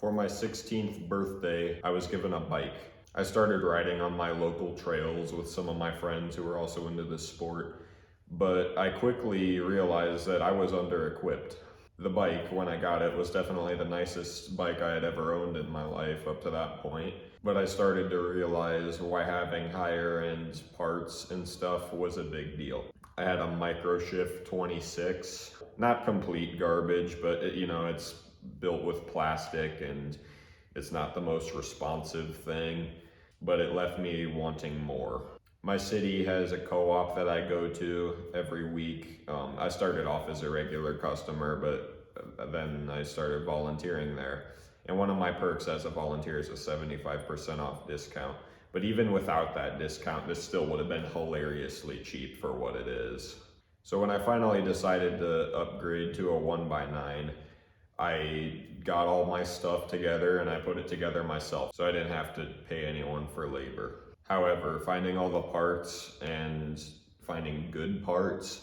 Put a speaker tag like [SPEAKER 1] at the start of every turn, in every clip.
[SPEAKER 1] For my 16th birthday, I was given a bike. I started riding on my local trails with some of my friends who were also into this sport, but I quickly realized that I was under-equipped. The bike, when I got it, was definitely the nicest bike I had ever owned in my life up to that point, but I started to realize why having higher end parts and stuff was a big deal. I had a Microshift 26, not complete garbage, but it's built with plastic and it's not the most responsive thing, but it left me wanting more. My city has a co-op that I go to every week. I started off as a regular customer, but then I started volunteering there. And one of my perks as a volunteer is a 75% off discount. But even without that discount, this still would have been hilariously cheap for what it is. So when I finally decided to upgrade to a 1x9, I got all my stuff together and I put it together myself, so I didn't have to pay anyone for labor. However, finding all the parts and finding good parts,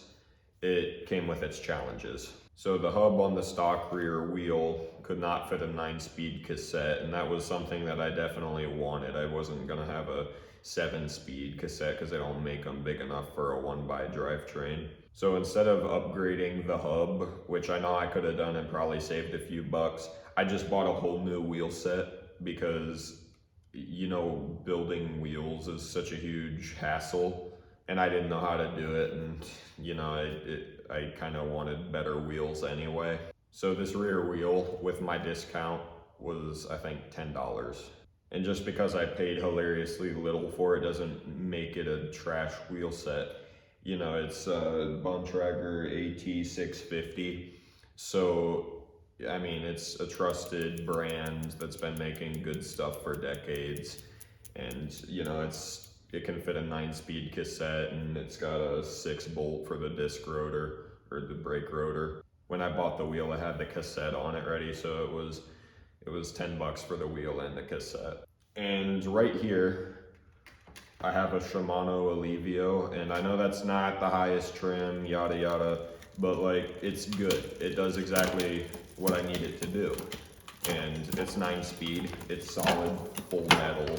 [SPEAKER 1] it came with its challenges. So the hub on the stock rear wheel could not fit a 9-speed cassette, and that was something that I definitely wanted. I wasn't gonna have a 7-speed cassette because they don't make them big enough for a 1x drivetrain. So instead of upgrading the hub, which I know I could have done and probably saved a few bucks, I just bought a whole new wheel set because, building wheels is such a huge hassle and I didn't know how to do it, and I kind of wanted better wheels anyway. So this rear wheel with my discount was, I think, $10. And just because I paid hilariously little for it doesn't make it a trash wheel set. It's a Bontrager AT650. So, it's a trusted brand that's been making good stuff for decades. And, it can fit a 9-speed cassette, and it's got a 6-bolt for the disc rotor, or the brake rotor. When I bought the wheel, it had the cassette on it ready, so it was $10 for the wheel and the cassette. And right here, I have a Shimano Alivio, and I know that's not the highest trim, yada yada, but it's good. It does exactly what I need it to do. And it's 9-speed, it's solid, full metal.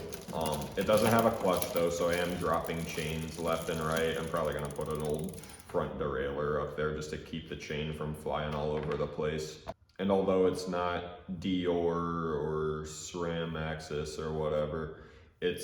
[SPEAKER 1] It doesn't have a clutch though, so I am dropping chains left and right. I'm probably gonna put an old front derailleur up there just to keep the chain from flying all over the place. And although it's not Dior or SRAM axis or whatever, it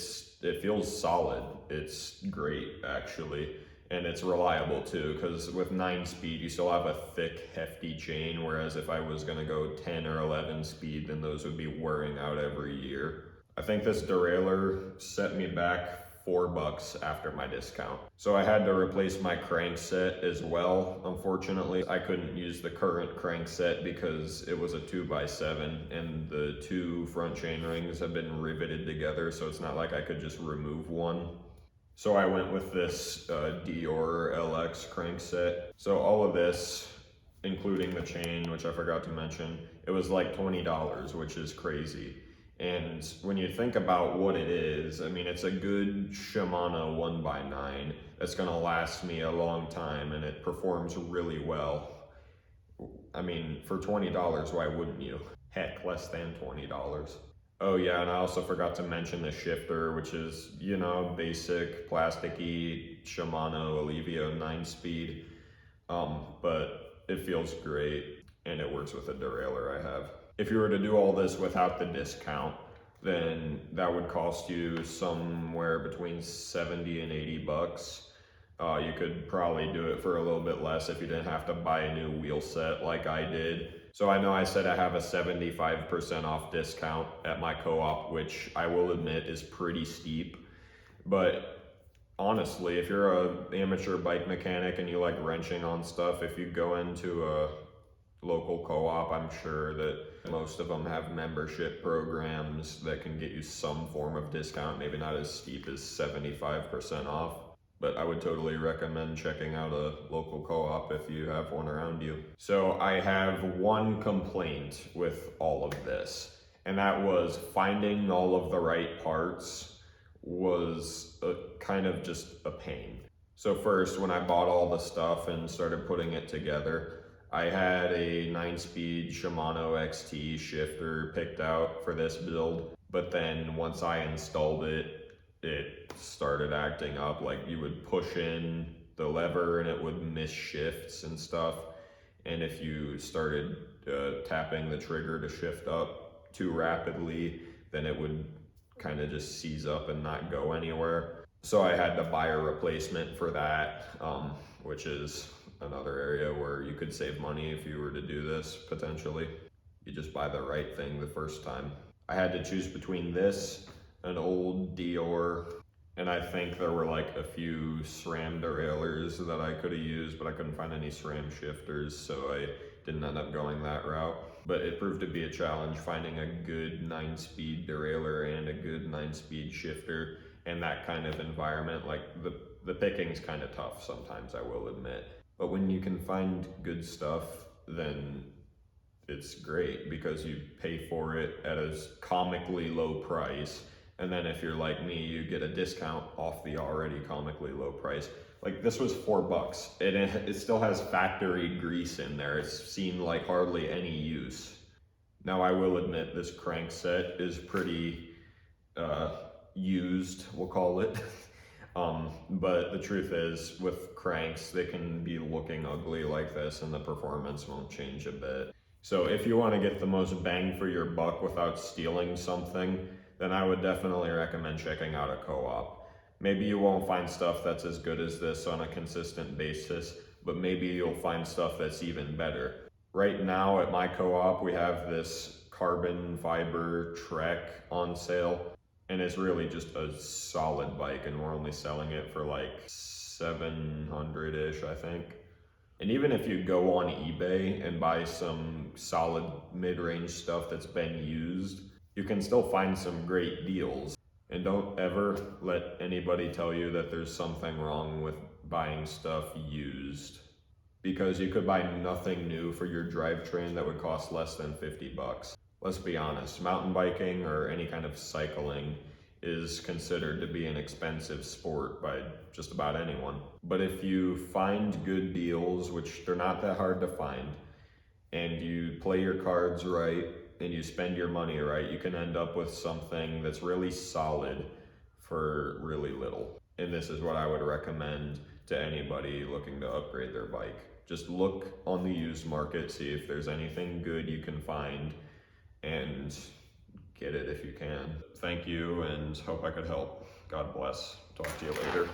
[SPEAKER 1] feels solid. It's great actually, and it's reliable too, because with 9-speed you still have a thick, hefty chain, whereas if I was gonna go 10 or 11 speed, then those would be wearing out every year. I think this derailleur set me back $4 after my discount. So I had to replace my crankset as well. Unfortunately, I couldn't use the current crankset because it was a 2x7 and the 2 front chain rings have been riveted together, so it's not like I could just remove one. So I went with this Dior LX crankset. So all of this, including the chain, which I forgot to mention, it was like $20, which is crazy. And when you think about what it is, it's a good Shimano 1x9 that's gonna last me a long time, and it performs really well. For $20, why wouldn't you? Heck, less than $20. Oh yeah, and I also forgot to mention the shifter, which is, basic plasticky Shimano Alivio 9-speed, but it feels great and it works with the derailleur I have. If you were to do all this without the discount, then that would cost you somewhere between 70 and 80 bucks. You could probably do it for a little bit less if you didn't have to buy a new wheel set like I did. So I know I said I have a 75% off discount at my co-op, which I will admit is pretty steep. But honestly, if you're an amateur bike mechanic and you like wrenching on stuff, if you go into a local co-op, I'm sure that most of them have membership programs that can get you some form of discount, maybe not as steep as 75% off. But I would totally recommend checking out a local co-op if you have one around you. So I have one complaint with all of this, and that was finding all of the right parts was kind of just a pain. So first, when I bought all the stuff and started putting it together, I had a 9-speed Shimano XT shifter picked out for this build, but then once I installed it, it started acting up. Like you would push in the lever and it would miss shifts and stuff. And if you started tapping the trigger to shift up too rapidly, then it would kind of just seize up and not go anywhere. So I had to buy a replacement for that, which is another area where you could save money if you were to do this potentially. You just buy the right thing the first time. I had to choose between this, an old Dior, and I think there were like a few SRAM derailleurs that I could have used, but I couldn't find any SRAM shifters, so I didn't end up going that route. But it proved to be a challenge finding a good 9-speed derailleur and a good 9-speed shifter in that kind of environment. Like the picking's kind of tough sometimes, I will admit. But when you can find good stuff, then it's great because you pay for it at a comically low price. And then if you're like me, you get a discount off the already comically low price. Like this was $4, and it still has factory grease in there. It's seen like hardly any use. Now I will admit this crank set is pretty used, we'll call it. But the truth is, with cranks, they can be looking ugly like this and the performance won't change a bit. So if you want to get the most bang for your buck without stealing something, then I would definitely recommend checking out a co-op. Maybe you won't find stuff that's as good as this on a consistent basis, but maybe you'll find stuff that's even better. Right now at my co-op, we have this carbon fiber Trek on sale, and it's really just a solid bike, and we're only selling it for like $700-ish, I think. And even if you go on eBay and buy some solid mid-range stuff that's been used, you can still find some great deals. And don't ever let anybody tell you that there's something wrong with buying stuff used, because you could buy nothing new for your drivetrain that would cost less than $50. Let's be honest, mountain biking or any kind of cycling is considered to be an expensive sport by just about anyone. But if you find good deals, which they're not that hard to find, and you play your cards right and you spend your money right, you can end up with something that's really solid for really little. And this is what I would recommend to anybody looking to upgrade their bike. Just look on the used market, see if there's anything good you can find, and get it if you can. Thank you, and hope I could help. God bless. Talk to you later.